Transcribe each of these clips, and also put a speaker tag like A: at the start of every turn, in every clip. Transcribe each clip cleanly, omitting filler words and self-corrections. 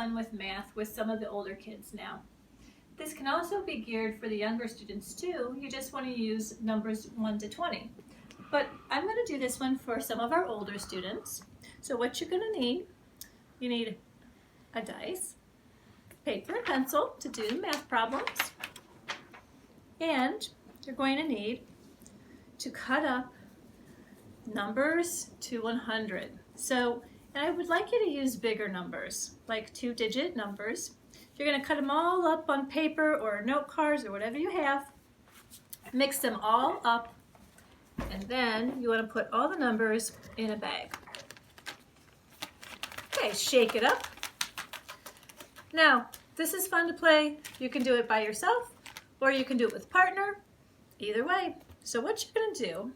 A: fun with math with some of the older kids now. This can also be geared for the younger students too. You just want to use numbers 1 to 20. But I'm going to do this one for some of our older students. So what you're going to need, you need a dice, paper and pencil to do math problems, and you're going to need to cut up numbers to 100. So, and I would like you to use bigger numbers, like 2-digit numbers. You're going to cut them all up on paper or note cards or whatever you have. Mix them all up, and then you want to put all the numbers in a bag. Okay, shake it up. Now, this is fun to play. You can do it by yourself, or you can do it with a partner. Either way. So what you're going to do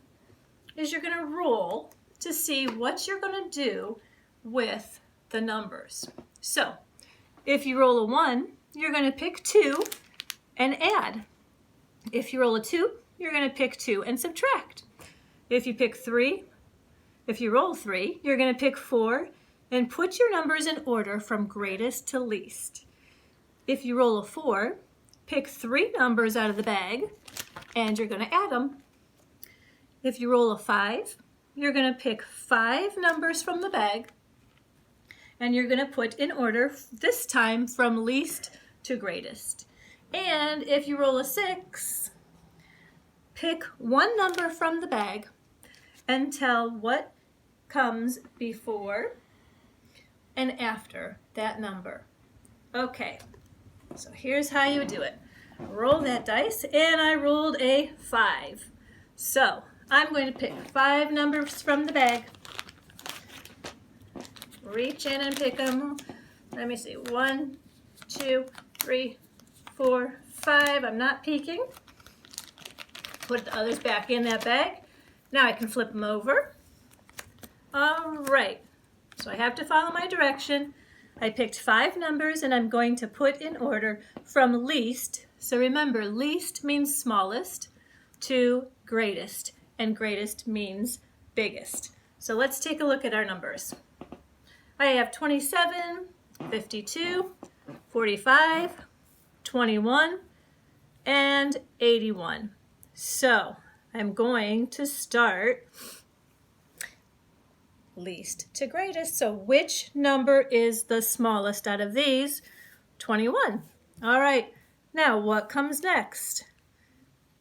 A: is you're going to roll to see what you're going to do with the numbers. So if you roll a 1, you're going to pick 2 and add. If you roll a 2, you're going to pick 2 and subtract. If you roll 3, you're going to pick 4 and put your numbers in order from greatest to least. If you roll a 4, pick 3 numbers out of the bag and you're going to add them. If you roll a 5, you're going to pick 5 numbers from the bag and you're going to put in order, this time from least to greatest. And if you roll a 6, pick 1 number from the bag and tell what comes before and after that number. Okay, so here's how you do it. Roll that dice, and I rolled a 5. So I'm going to pick 5 numbers from the bag. Reach in and pick them. Let me see, 1, 2, 3, 4, 5. I'm not peeking. Put the others back in that bag. Now I can flip them over. All right, so I have to follow my direction. I picked 5 numbers and I'm going to put in order from least, so remember least means smallest, to greatest, and greatest means biggest. So let's take a look at our numbers. I have 27, 52, 45, 21, and 81. So I'm going to start least to greatest. So which number is the smallest out of these? 21. All right, now what comes next?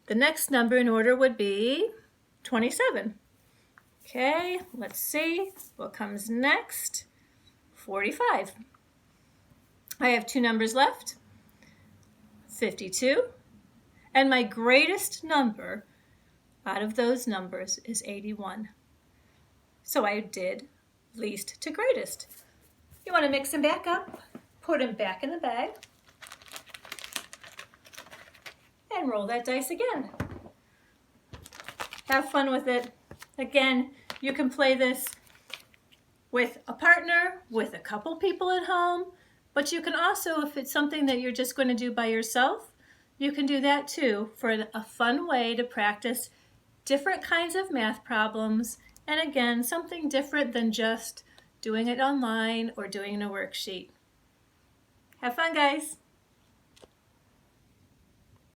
A: The next number in order would be 27. Okay, let's see what comes next. 45. I have 2 numbers left. 52. And my greatest number out of those numbers is 81. So I did least to greatest. You want to mix them back up, put them back in the bag, and roll that dice again. Have fun with it. Again, you can play this with a partner, with a couple people at home, but you can also, if it's something that you're just going to do by yourself, you can do that too for a fun way to practice different kinds of math problems, and again, something different than just doing it online or doing a worksheet. Have fun, guys!